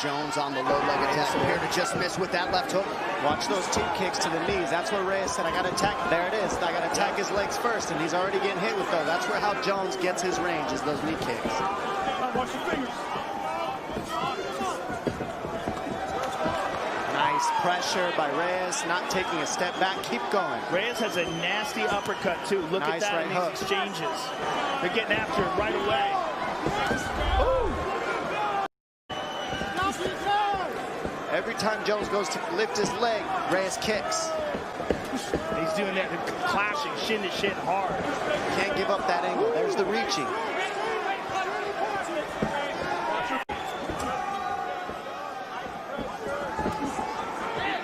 Jones on the low-leg attack here to just miss with that left hook. Watch those team kicks to the knees. That's where Reyes said, I got to attack. There it is. I got to attack his legs first, and he's already getting hit with those. That's where how Jones gets his range, is those knee kicks. Watch your fingers. Nice pressure by Reyes, not taking a step back. Keep going. Reyes has a nasty uppercut, too. Look nice at that right in hook. these exchanges. They're getting after it right away. Ooh. Every time Jones goes to lift his leg, Reyes kicks. He's doing that clashing shin to shin hard. Can't give up that angle. There's the reaching.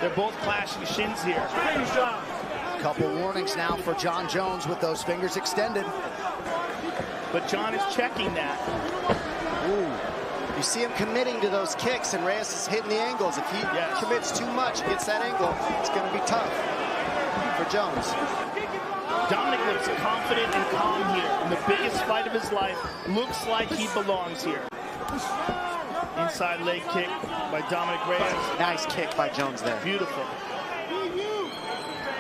They're both clashing shins here. Couple warnings now for Jon Jones with those fingers extended. But Jon is checking that. Ooh. You see him committing to those kicks, and Reyes is hitting the angles. If he commits too much, gets that angle, it's going to be tough for Jones. Dominic looks confident and calm here in the biggest fight of his life. Looks like he belongs here. Inside leg kick by Dominic Reyes. Nice kick by Jones there. Beautiful.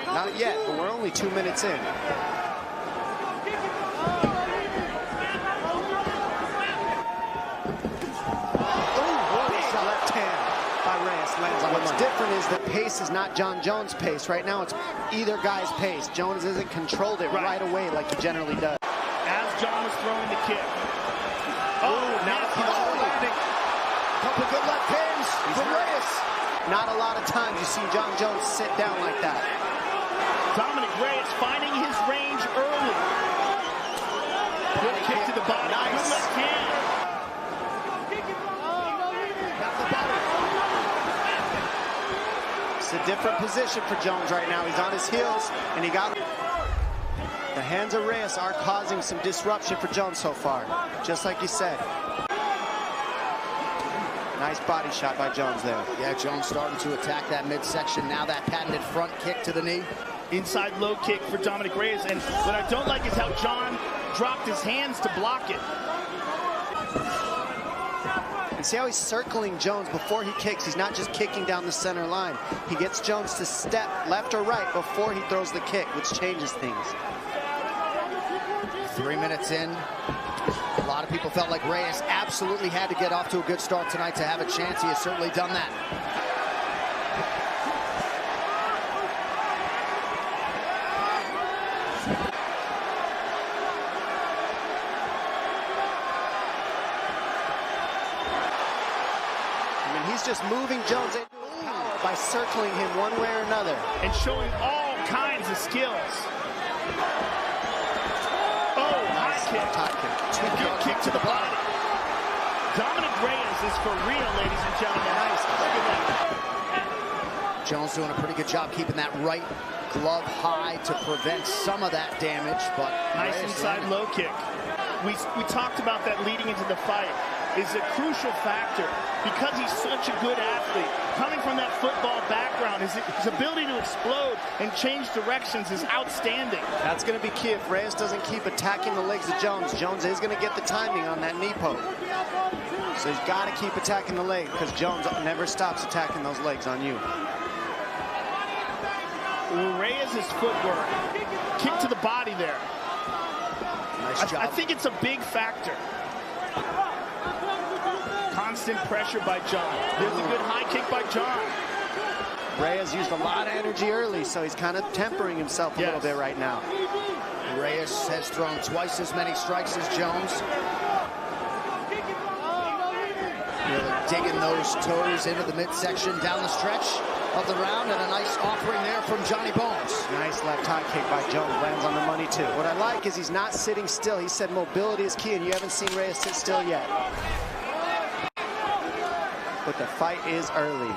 Not yet, but we're only 2 minutes in. Left hand by Reyes lands on What's different is the pace is not Jon Jones' pace. Right now, it's either guy's pace. Jones hasn't controlled it right away like he generally does. As Jon was throwing the kick. Now landing. Couple good left hands from Reyes. Not a lot of times you see Jon Jones sit down like that. Dominic Reyes finding his range early. Good kick to the body. Nice. Good left hand. It's a different position for Jones right now. He's on his heels, and he got the hands of Reyes are causing some disruption for Jones so far, just like you said. Nice body shot by Jones there. Yeah, Jones starting to attack that midsection. Now that patented front kick to the knee. Inside low kick for Dominic Reyes. And what I don't like is how Jon dropped his hands to block it. And see how he's circling Jones before he kicks. He's not just kicking down the center line. He gets Jones to step left or right before he throws the kick, which changes things. 3 minutes in. A lot of people felt like Reyes absolutely had to get off to a good start tonight to have a chance. He has certainly done that. I mean, he's just moving Jones into power by circling him one way or another. And showing all kinds of skills. Good kick to the body. Dominic Reyes is for real, ladies and gentlemen. Nice. Look at that. Jones doing a pretty good job keeping that right glove high to prevent some of that damage, but nice Reyes inside landed. low kick. We talked about that leading into the fight. Is a crucial factor because he's such a good athlete. Coming from that football background, his ability to explode and change directions is outstanding. That's going to be key. If Reyes doesn't keep attacking the legs of Jones, Jones is going to get the timing on that knee poke. So he's got to keep attacking the leg because Jones never stops attacking those legs on you. Reyes' footwork, kick to the body there. Nice job. I think it's a big factor. Constant pressure by Jon. There's a good high kick by Jon. Reyes used a lot of energy early, so he's kind of tempering himself a little bit right now. Reyes has thrown twice as many strikes as Jones. Really digging those toes into the midsection down the stretch of the round, and a nice offering there from Johnny Bones. Nice left high kick by Jones, lands on the money too. What I like is he's not sitting still. He said mobility is key, and you haven't seen Reyes sit still yet. But the fight is early.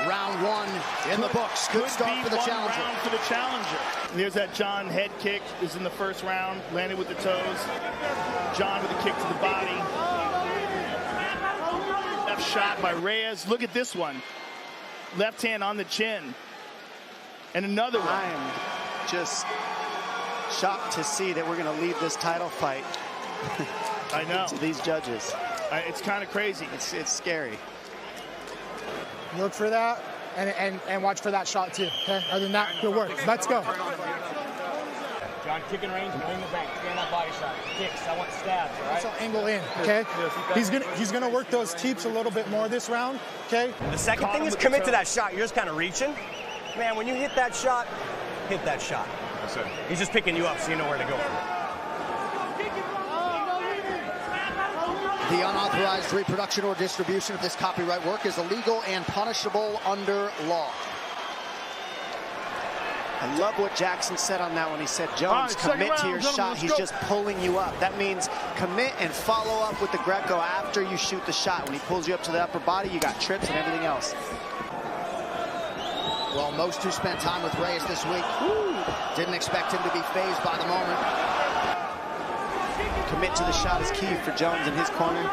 Round one in the books. Good start for the challenger. Round for the challenger. And there's that Jon head kick is in the first round, landed with the toes. Jon with a kick to the body. Left shot by Reyes. Look at this one. Left hand on the chin. And another one. I am just shocked to see that we're going to leave this title fight I know. to these judges. It's kind of crazy. It's scary. Look for that and watch for that shot too. Okay. Other than that, good work. Let's go. John, kicking range, bring the bank, stand up body shot, kicks. I want stabs, all right? So angle in, okay? He's gonna work those teeps a little bit more this round, okay? The second thing is commit to that shot. You're just kind of reaching. Man, when you hit that shot, hit that shot. That's it. He's just picking you up so you know where to go. The unauthorized reproduction or distribution of this copyright work is illegal and punishable under law. I love what Jackson said on that when he said, Jones, commit to your shot. He's just pulling you up. That means commit and follow up with the Greco after you shoot the shot. When he pulls you up to the upper body, you got trips and everything else. Well, most who spent time with Reyes this week didn't expect him to be fazed by the moment. Commit to the shot is key for Jones in his corner.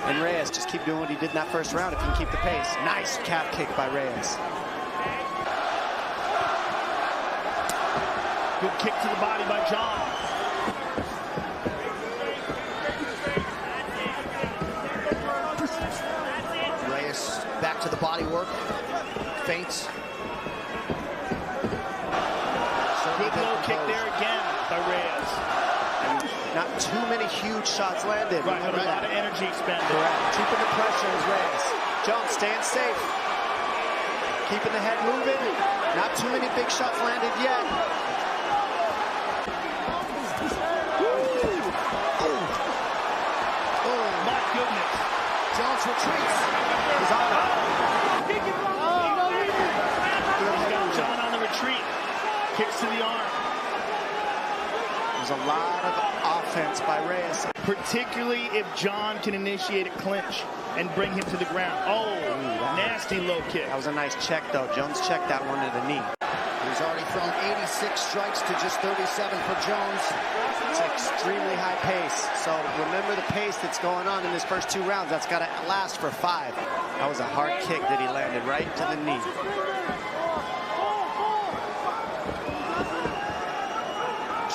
And Reyes, just keep doing what he did in that first round if he can keep the pace. Nice calf kick by Reyes. Good kick to the body by John. Reyes back to the body work. Feints. Good low kick there again by Reyes. Not too many huge shots landed. Right, but a lot of energy expended. Correct. Keeping the pressure is Reyes. Jones staying safe. Keeping the head moving. Not too many big shots landed yet. My goodness. Jones retreats. He's on it. He's got John on the retreat. Kicks to the arm. There's a lot of offense by Reyes. Particularly if John can initiate a clinch and bring him to the ground. Oh, nasty low kick. That was a nice check, though. Jones checked that one to the knee. He's already thrown 86 strikes to just 37 for Jones. It's extremely high pace. So remember the pace that's going on in his first two rounds. That's got to last for 5. That was a hard kick that he landed right to the knee.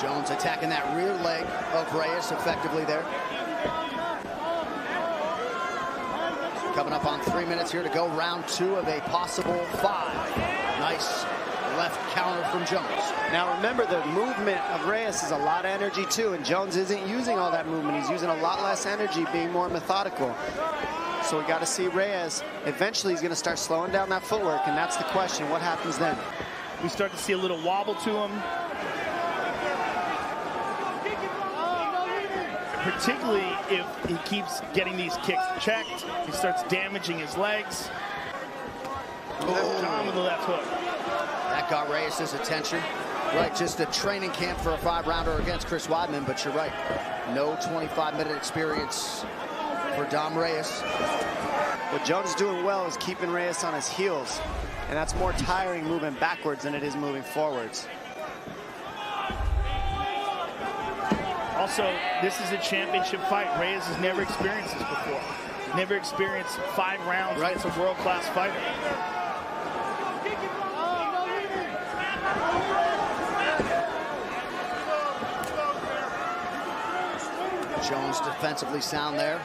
Jones attacking that rear leg of Reyes effectively there. Coming up on 3 minutes here to go. Round 2 of a possible 5. Nice left counter from Jones. Now remember, the movement of Reyes is a lot of energy too, and Jones isn't using all that movement. He's using a lot less energy, being more methodical. So we got to see Reyes. Eventually he's going to start slowing down that footwork, and that's the question. What happens then? We start to see a little wobble to him. Particularly if he keeps getting these kicks checked, he starts damaging his legs. John with the left hook. That got Reyes' attention. Right, just a training camp for a 5-rounder against Chris Weidman, but you're right. No 25-minute experience for Dom Reyes. What Jones is doing well is keeping Reyes on his heels, and that's more tiring moving backwards than it is moving forwards. Also, this is a championship fight. Reyes has never experienced this before. Never experienced 5 rounds against a world-class fighter. Jones defensively sound there.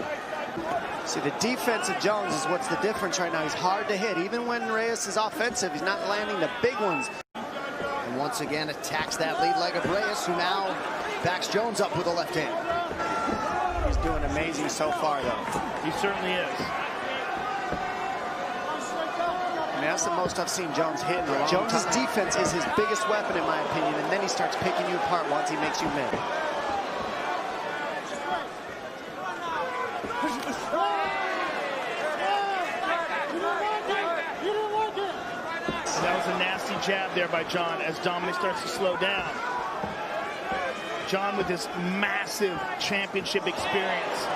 See, the defense of Jones is what's the difference right now. He's hard to hit. Even when Reyes is offensive, he's not landing the big ones. And once again attacks that lead leg of Reyes, who now backs Jones up with a left hand. He's doing amazing so far, though. He certainly is. I mean, that's the most I've seen Jones hit in a long time. Jones's defense is his biggest weapon, in my opinion, and then he starts picking you apart once he makes you miss. That was a nasty jab there by John as Dominic starts to slow down. John with this massive championship experience.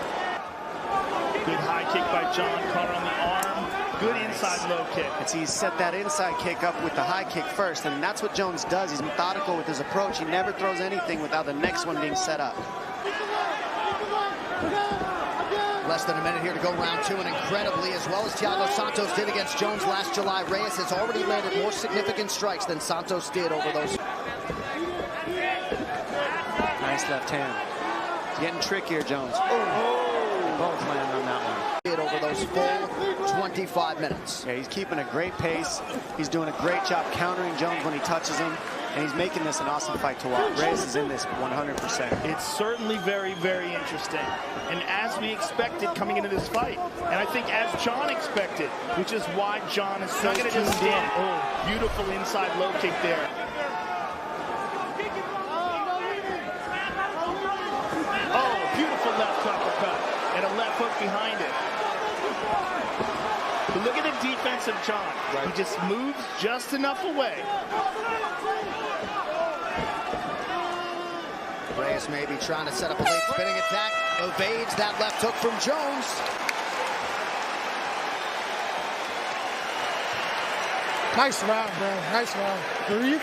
Good high kick by John, caught on the arm. Good inside low kick. And see, he set that inside kick up with the high kick first, and that's what Jones does. He's methodical with his approach. He never throws anything without the next one being set up. Less than a minute here to go round 2, and incredibly, as well as Thiago Santos did against Jones last July, Reyes has already landed more significant strikes than Santos did over those. Nice left hand. It's getting trickier, Jones. Oh, both land on that one. Over those full 25 minutes. Yeah, he's keeping a great pace. He's doing a great job countering Jones when he touches him, and he's making this an awesome fight to watch. Reyes is in this 100%. It's certainly very, very interesting. And as we expected coming into this fight, and I think as John expected, which is why John is so tuned in. Oh, beautiful inside low kick there. Oh, beautiful left uppercut and a left hook behind it. But look at the defense of John. He just moves just enough away. Reyes maybe trying to set up a late spinning attack. Evades that left hook from Jones. Nice round, bro. Nice round. Breathe.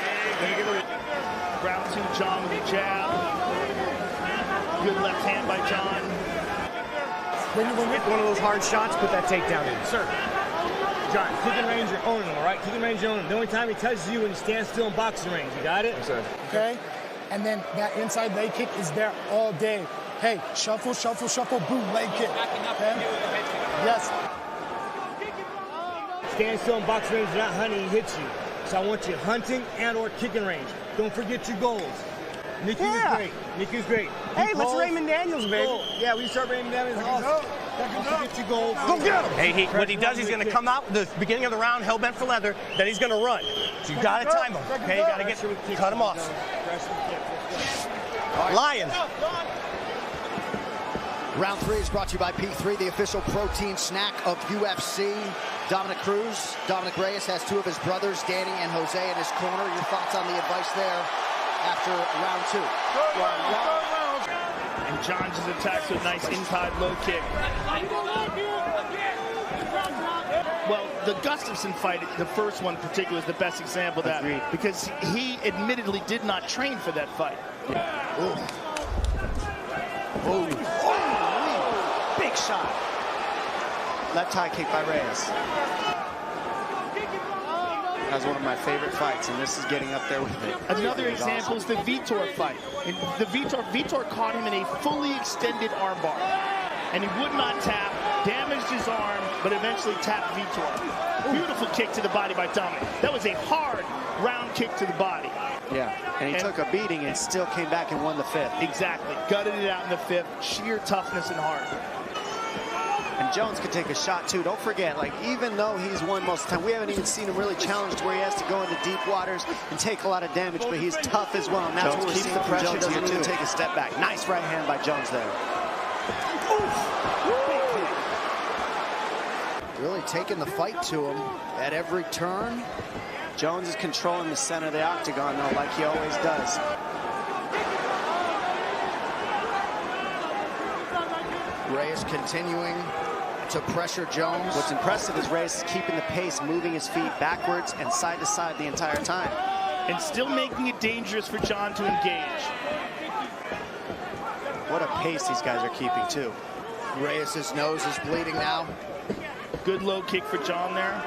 Round 2, John with a jab. Good left hand by John. When you get one of those hard shots, put that takedown in. Sir. John, kicking range, you're owning him, all right? Kicking range, you're owning him. The only time he touches you when he stands still in boxing range. You got it? Yes, sir. Okay? And then that inside leg kick is there all day. Hey, shuffle, shuffle, shuffle, boom, leg kick. Okay? Yes. Stand still in boxing range, you're not hunting, he hits you. So I want you hunting and or kicking range. Don't forget your goals. Nicky was great. Nicky was great. Hey, let's Raymond Daniels, baby. Yeah, we start Raymond Daniels. Awesome. Don't forget your goals. Go get him. Hey, what he does, he's going to come out the beginning of the round, hell-bent for leather. Then he's going to run. So you got to time him. Okay, you got to cut him off. Lion. Round 3 is brought to you by P3, the official protein snack of UFC. Dominic Reyes has 2 of his brothers, Danny and Jose, in his corner. Your thoughts on the advice there after round 2? And John just attacks with a nice inside low kick. Well, the Gustafsson fight, the first one in particular, is the best example of that. Agreed. Because he admittedly did not train for that fight. Yeah. Oh. Big shot. Left high kick by Reyes. That was one of my favorite fights, and this is getting up there with it. Another example is the Vitor fight. And the Vitor caught him in a fully extended armbar, and he would not tap, damaged his arm, but eventually tapped Vitor. Beautiful kick to the body by Dominic. That was a hard round kick to the body. Yeah, and he took a beating and still came back and won the 5th. Exactly. Gutted it out in the 5th. Sheer toughness and heart. And Jones could take a shot too. Don't forget, like, even though he's won most of the time, we haven't even seen him really challenged where he has to go into deep waters and take a lot of damage, but he's tough as well. And that's what we're seeing the pressure. Jones doesn't even take a step back. Nice right hand by Jones there. Really taking the fight to him at every turn. Jones is controlling the center of the octagon, though, like he always does. Reyes continuing to pressure Jones. What's impressive is Reyes is keeping the pace, moving his feet backwards and side to side the entire time. And still making it dangerous for John to engage. What a pace these guys are keeping, too. Reyes' nose is bleeding now. Good low kick for John there.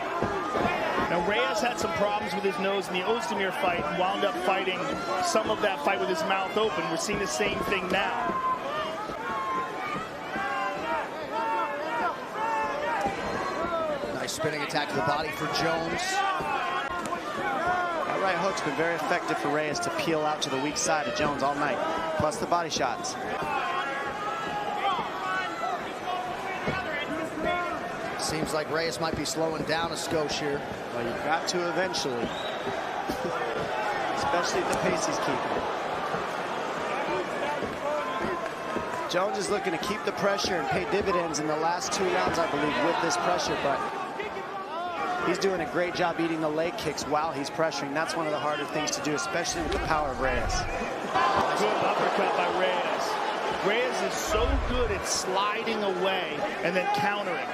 Now, Reyes had some problems with his nose in the Ozdemir fight and wound up fighting some of that fight with his mouth open. We're seeing the same thing now. Nice spinning attack to the body for Jones. That right hook's been very effective for Reyes to peel out to the weak side of Jones all night, plus the body shots. Seems like Reyes might be slowing down a skosh here. Well, you've got to eventually. Especially at the pace he's keeping. Jones is looking to keep the pressure and pay dividends in the last 2 rounds, I believe, with this pressure, but he's doing a great job eating the leg kicks while he's pressuring. That's one of the harder things to do, especially with the power of Reyes. Good uppercut by Reyes. Reyes is so good at sliding away and then countering.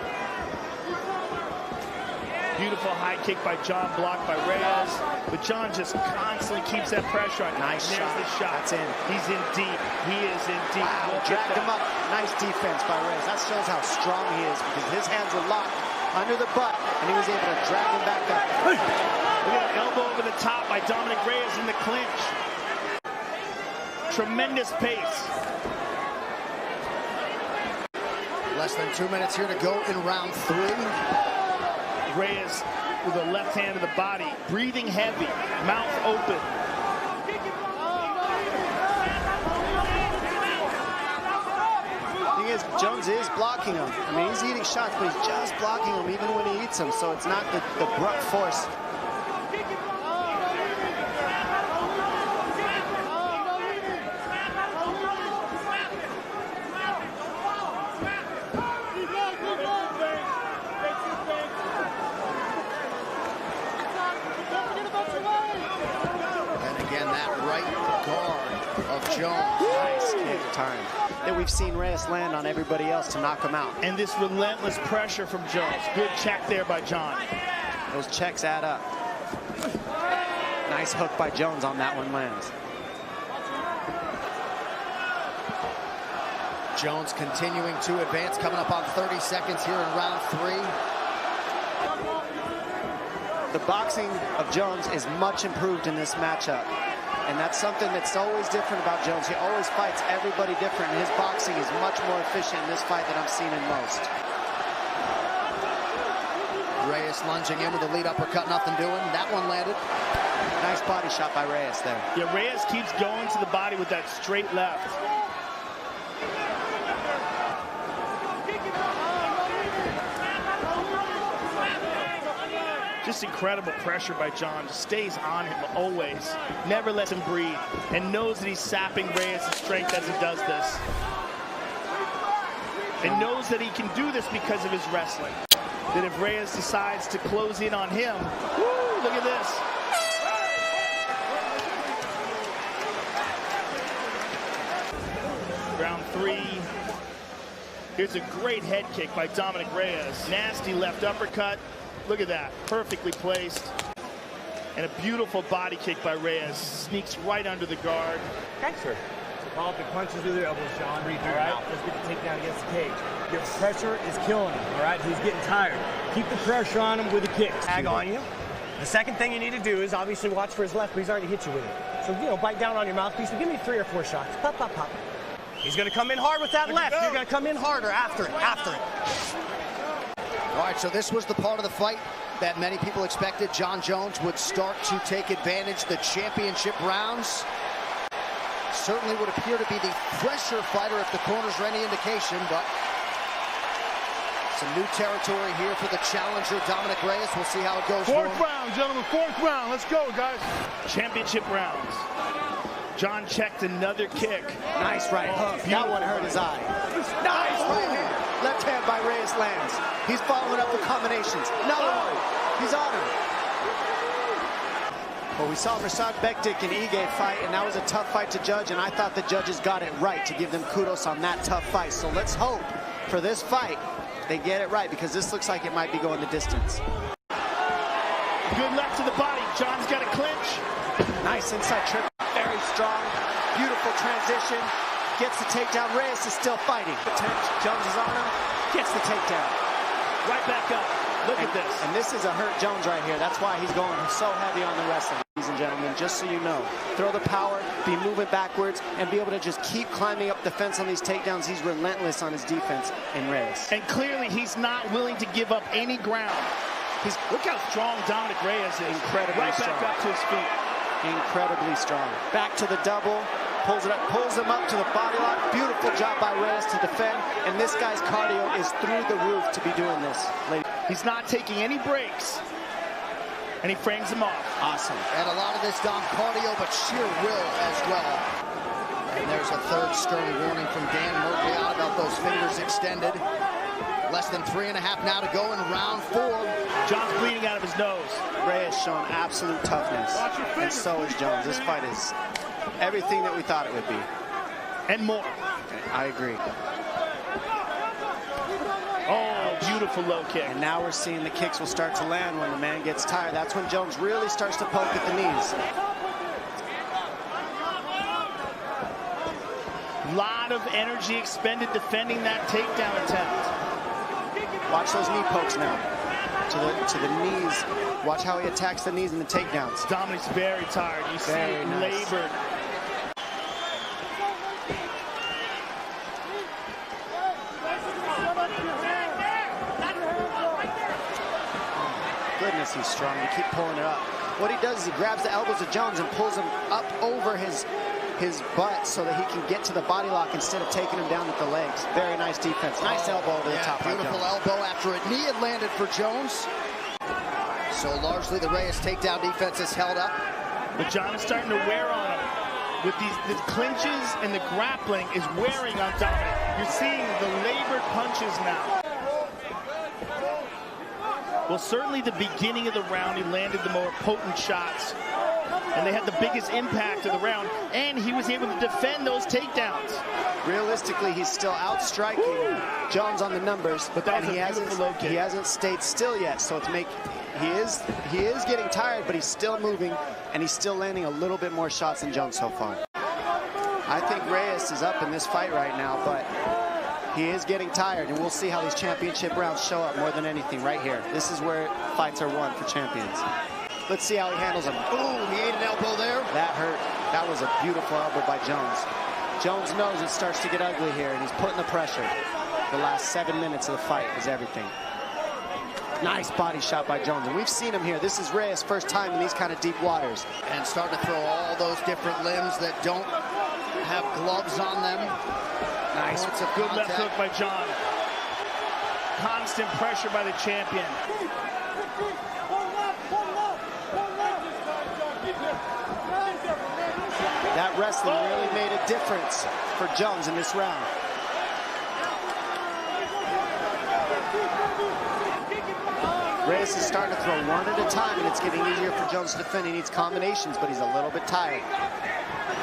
Beautiful high kick by John, blocked by Reyes. But John just constantly keeps that pressure on. Nice shot. There's the shot. That's in. He's in deep. He is in deep. Wow, dragged him up. Nice defense by Reyes. That shows how strong he is because his hands were locked under the butt, and he was able to drag him back up. Look at an elbow over the top by Dominic Reyes in the clinch. tremendous pace. Less than 2 minutes here to go in round 3. Reyes with a left hand to the body, breathing heavy, mouth open. The thing is, Jones is blocking him. I mean, he's eating shots, but he's just blocking him even when he eats them. So it's not the abrupt force. Nice kick time that we've seen Reyes land on everybody else to knock him out. And this relentless pressure from Jones. Good check there by John. Those checks add up. Nice hook by Jones on that one lands. Jones continuing to advance, coming up on 30 seconds here in round 3. The boxing of Jones is much improved in this matchup. And that's something that's always different about Jones. He always fights everybody different, and his boxing is much more efficient in this fight than I've seen in most. Reyes lunging in with a lead uppercut, nothing doing. That one landed. Nice body shot by Reyes there. Yeah, Reyes keeps going to the body with that straight left. Just incredible pressure by John. Just stays on him always. Never lets him breathe. And knows that he's sapping Reyes' strength as he does this. And knows that he can do this because of his wrestling. That if Reyes decides to close in on him, woo, look at this. Round 3. Here's a great head kick by Dominic Reyes. Nasty left uppercut. Look at that, perfectly placed. And a beautiful body kick by Reyes. Sneaks right under the guard. Okay, sir. So follow up the punches with your elbows, John. Breathe through your mouth. Let's get the takedown against the cage. Your pressure is killing him, all right? He's getting tired. Keep the pressure on him with the kicks. Tag on you. The second thing you need to do is obviously watch for his left, but he's already hit you with it. So, you know, bite down on your mouthpiece, but give me 3 or 4 shots. Pop, pop, pop. He's going to come in hard with that left. You're going to come in harder after it, All right, so this was the part of the fight that many people expected. Jon Jones would start to take advantage the championship rounds. Certainly would appear to be the fresher fighter if the corners are any indication, but some new territory here for the challenger, Dominic Reyes. We'll see how it goes. Fourth round, gentlemen, 4th round. Let's go, guys. Championship rounds. John checked another kick. Nice right hook. That one hurt his eye. Nice right hand. Left hand by Reyes lands. He's following up with combinations. Another one. He's on him. Well, we saw Mirsad Bektic and Ige fight, and that was a tough fight to judge, and I thought the judges got it right to give them kudos on that tough fight. So let's hope for this fight they get it right, because this looks like it might be going the distance. Good left to the body. John's got a clinch. Nice inside trip. Very strong. Beautiful transition. Gets the takedown. Reyes is still fighting. Jones is on him. Gets the takedown. Right back up. Look at this. And this is a hurt Jones right here. That's why he's going so heavy on the wrestling, ladies and gentlemen, just so you know. Throw the power, be moving backwards, and be able to just keep climbing up the fence on these takedowns. He's relentless on his defense in Reyes. And clearly he's not willing to give up any ground. Look how strong Dominic Reyes is. Incredibly right strong. back up to his feet. Incredibly strong. Back to the double. Pulls it up, pulls him up to the body lock. Beautiful job by Reyes to defend. And this guy's cardio is through the roof to be doing this. He's not taking any breaks. And he frames him off. Awesome. And a lot of this, Dom, cardio, but sheer will as well. And there's a third stern warning from Dan Murphy about those fingers extended. Less than 3.5 now to go in round 4. John's bleeding out of his nose. Reyes showing absolute toughness. And so is Jones. This fight is everything that we thought it would be. And more. I agree. Oh, beautiful low kick. And now we're seeing the kicks will start to land when the man gets tired. That's when Jones really starts to poke at the knees. Lot of energy expended defending that takedown attempt. Watch those knee pokes now. To the knees. Watch how he attacks the knees and the takedowns. Dominic's very tired. You see it labored. goodness, he's strong. To keep pulling it up. What he does is he grabs the elbows of Jones and pulls him up over his butt so that he can get to the body lock instead of taking him down with the legs. Very nice defense. Nice elbow over the top. Beautiful elbow after a knee had landed for Jones. So largely the Reyes takedown defense is held up. But John is starting to wear on him. With the clinches and the grappling is wearing on Dominic. You're seeing the labored punches now. Well, certainly the beginning of the round, he landed the more potent shots. And they had the biggest impact of the round. And he was able to defend those takedowns. Realistically, he's still outstriking Jones on the numbers, but that was he hasn't stayed still yet. So it's he is getting tired, but he's still moving, and he's still landing a little bit more shots than Jones so far. I think Reyes is up in this fight right now, but he is getting tired, and we'll see how these championship rounds show up more than anything right here. This is where fights are won for champions. Let's see how he handles him. Ooh, he ate an elbow there. That hurt. That was a beautiful elbow by Jones. Jones knows it starts to get ugly here, and he's putting the pressure. The last 7 minutes of the fight is everything. Nice body shot by Jones, and we've seen him here. This is Reyes' first time in these kind of deep waters. And starting to throw all those different limbs that don't have gloves on them. Nice. It's a good left hook by John. Constant pressure by the champion. That wrestling really made a difference for Jones in this round. Reyes is starting to throw one at a time, and it's getting easier for Jones to defend. He needs combinations, but he's a little bit tired.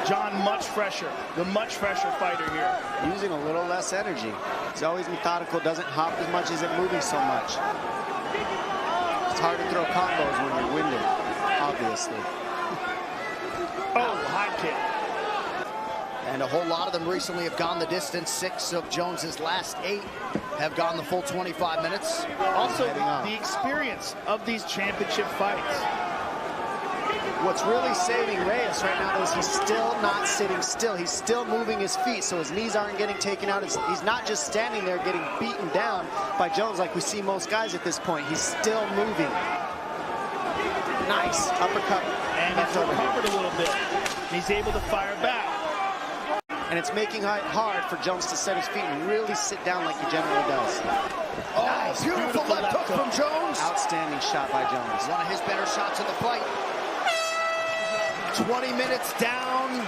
John much fresher, the much fresher fighter here. Using a little less energy. He's always methodical, doesn't hop as much as it moving so much. It's hard to throw combos when you're winded, obviously. Oh, high kick. And a whole lot of them recently have gone the distance. 6 of Jones's last 8 have gone the full 25 minutes. Also, the experience of these championship fights. What's really saving Reyes right now is he's still not sitting still. He's still moving his feet, so his knees aren't getting taken out. He's not just standing there getting beaten down by Jones like we see most guys at this point. He's still moving. Nice uppercut. And he's recovered a little bit. He's able to fire back. And it's making it hard for Jones to set his feet and really sit down like he generally does. Oh, nice. Beautiful left hook from Jones. Outstanding shot by Jones. One of his better shots in the fight. 20 minutes down,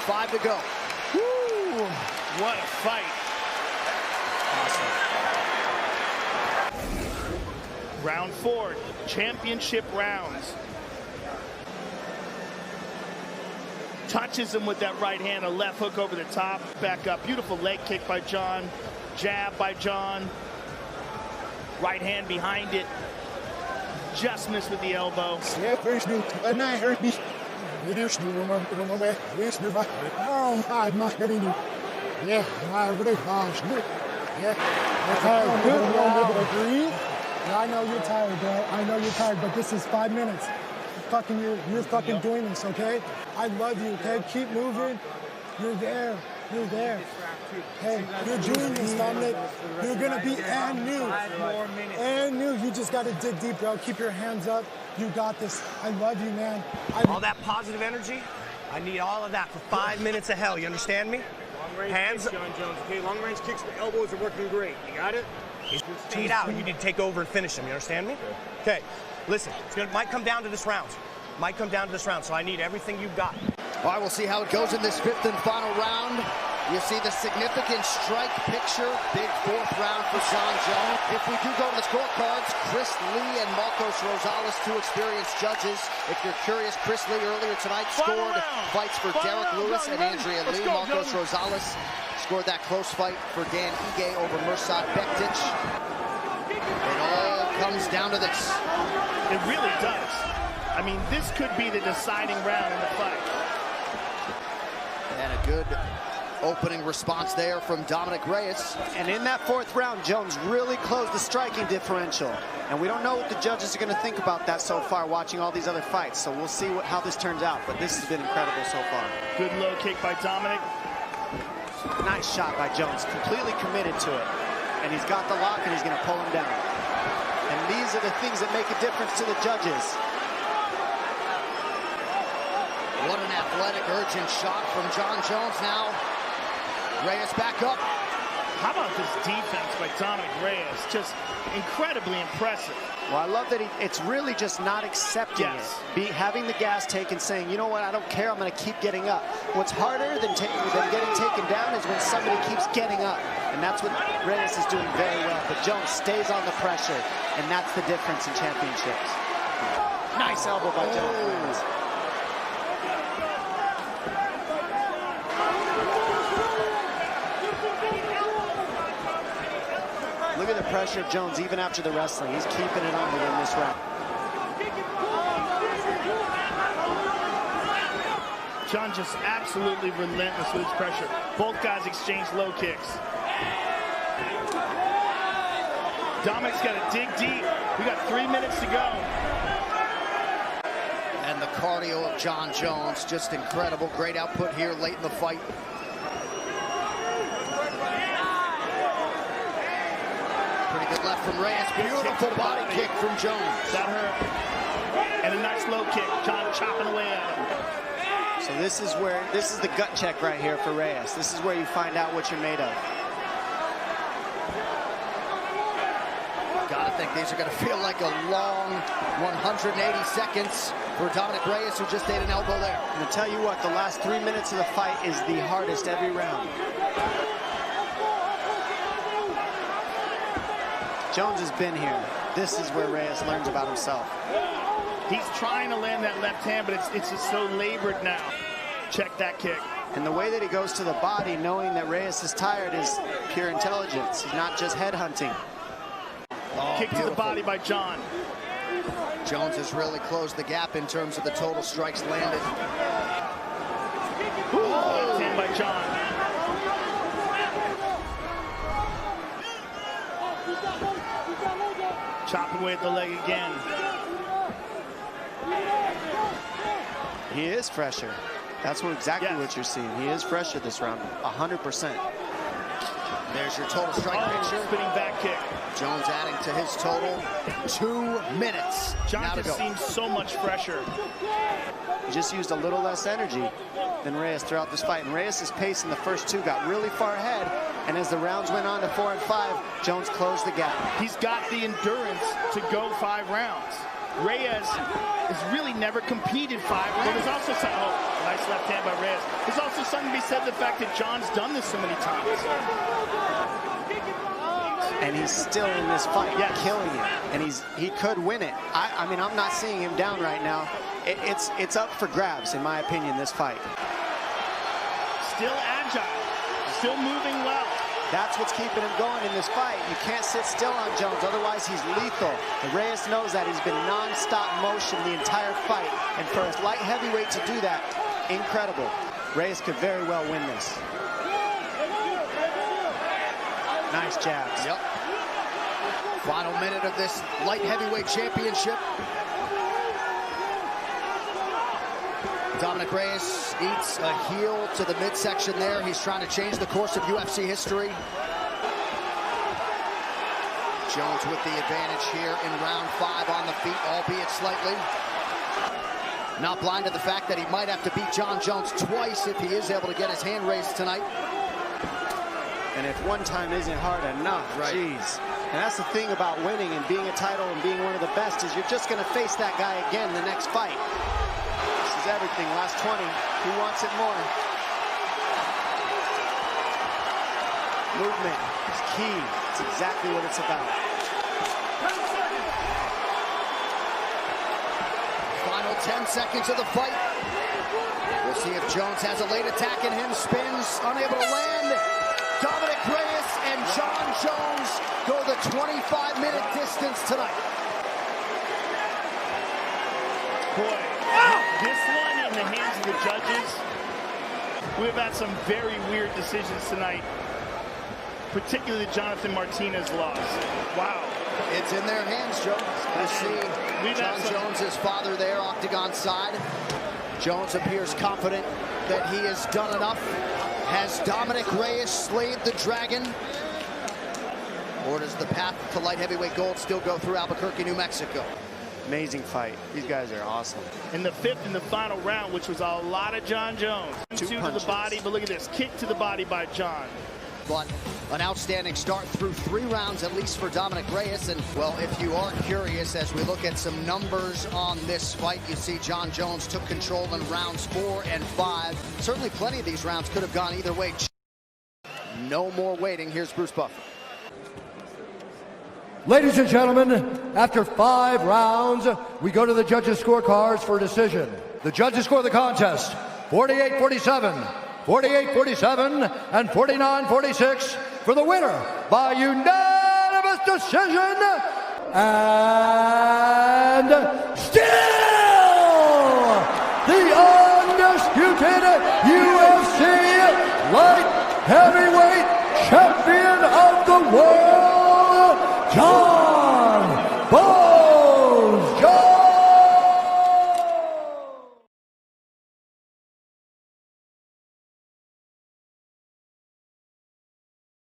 5 to go. Woo, what a fight. Awesome. Round 4, championship rounds. Touches him with that right hand, a left hook over the top, back up. Beautiful leg kick by John, jab by John. Right hand behind it. Just missed with the elbow. I know you're tired, bro. I know you're tired, but this is 5 minutes. You're fucking doing this, okay? I love you, okay? Keep moving. You're there. You're there. Hey, you're doing this, Dominic. You're gonna be and new. And new. You just gotta dig deep, bro. Keep your hands up. You got this. I love you, man. All that positive energy, I need all of that for 5 minutes of hell. You understand me? Hands up. John Jones, okay? Long range kicks, the elbows are working great. You got it? He's paid out. You need to take over and finish him. You understand me? Okay. Listen, might come down to this round. Might come down to this round, so I need everything you've got. All right, we'll see how it goes in this 5th and final round. You see the significant strike picture. Big 4th round for John Jones. If we do go to the scorecards, Chris Lee and Marcos Rosales, 2 experienced judges. If you're curious, Chris Lee earlier tonight scored fights for Derek Lewis and Andrea Lee. Marcos Rosales scored that close fight for Dan Ige over Mirsad Bektic. It all comes down to this. It really does. I mean, this could be the deciding round in the fight. And a good opening response there from Dominic Reyes. And in that 4th round, Jones really closed the striking differential. And we don't know what the judges are going to think about that so far, watching all these other fights. So we'll see how this turns out. But this has been incredible so far. Good low kick by Dominic. Nice shot by Jones, completely committed to it. And he's got the lock, and he's going to pull him down. And these are the things that make a difference to the judges. What an athletic, urgent shot from Jon Jones now. Reyes back up. How about this defense by Dominic Reyes? Just incredibly impressive. Well, I love that it's really just not accepting it. Having the gas taken, saying, you know what, I don't care, I'm going to keep getting up. What's harder than getting taken down is when somebody keeps getting up. And that's what Reyes is doing very well. But Jones stays on the pressure, and that's the difference in championships. Nice elbow by Jones. Look at the pressure of Jones even after the wrestling. He's keeping it on to win this round. Jon just absolutely relentless with his pressure. Both guys exchange low kicks. Dominic's got to dig deep. We got 3 minutes to go. And the cardio of Jon Jones, just incredible. Great output here late in the fight. Pretty good left from Reyes. Beautiful body kick from Jones. That hurt. And a nice low kick. Jon chopping away at him. So this is the gut check right here for Reyes. This is where you find out what you're made of. Gotta think these are gonna feel like a long 180 seconds for Dominic Reyes, who just ate an elbow there. I'm gonna tell you what, the last 3 minutes of the fight is the hardest every round. Jones has been here. This is where Reyes learns about himself. He's trying to land that left hand, but it's just so labored now. Check that kick. And the way that he goes to the body, knowing that Reyes is tired, is pure intelligence. He's not just head hunting. Oh, kick to the body by Jon. Jones has really closed the gap in terms of the total strikes landed. Left hand by Jon. Chopping away at the leg again. He is fresher. That's exactly what you're seeing. He is fresher this round, 100%. There's your total strike picture. Spinning back kick. Jones adding to his total. 2 minutes. Jon just seems so much fresher. He just used a little less energy than Reyes throughout this fight. And Reyes' pace in the first 2 got really far ahead. And as the rounds went on to 4 and 5, Jones closed the gap. He's got the endurance to go 5 rounds. Reyes has really never competed 5 rounds. But there's also some, nice left hand by Reyes. There's also something to be said to the fact that Jon's done this so many times. And he's still in this fight, killing it. And he could win it. I mean, I'm not seeing him down right now. It's up for grabs, in my opinion, this fight. Still agile, still moving well. That's what's keeping him going in this fight. You can't sit still on Jones, otherwise he's lethal. And Reyes knows that. He's been non-stop motion the entire fight. And for a light heavyweight to do that, incredible. Reyes could very well win this. Nice jabs. Yep. Final minute of this light heavyweight championship. Dominic Reyes eats a heel to the midsection there. He's trying to change the course of UFC history. Jones with the advantage here in round 5 on the feet, albeit slightly. Not blind to the fact that he might have to beat Jon Jones twice if he is able to get his hand raised tonight. And if one time isn't hard enough, geez. And that's the thing about winning and being a title and being one of the best, is you're just going to face that guy again in the next fight. This is everything. Last 20. Who wants it more? Movement is key. It's exactly what it's about. Final 10 seconds of the fight. We'll see if Jones has a late attack in him. Spins, unable to land. Dominic Reyes and Jon Jones go the 25-minute distance tonight. Boy, this one in the hands of the judges. We've had some very weird decisions tonight, particularly Jonathan Martinez loss. Wow. It's in their hands, Joe. You see Jon Jones' father there, octagon side. Jones appears confident that he has done enough. Has Dominic Reyes slayed the dragon? Or does the path to light heavyweight gold still go through Albuquerque, New Mexico? Amazing fight. These guys are awesome. In the 5th and the final round, which was a lot of John Jones. Two to the body, but look at this. Kick to the body by John. But an outstanding start through 3 rounds, at least for Dominic Reyes. And, well, if you are curious, as we look at some numbers on this fight, you see John Jones took control in rounds 4 and 5. Certainly plenty of these rounds could have gone either way. No more waiting. Here's Bruce Buffer. Ladies and gentlemen, after 5 rounds, we go to the judges' scorecards for a decision. The judges score the contest 48-47, 48-47, and 49-46 for the winner by unanimous decision. And still the undisputed UFC light heavyweight champion of the world, John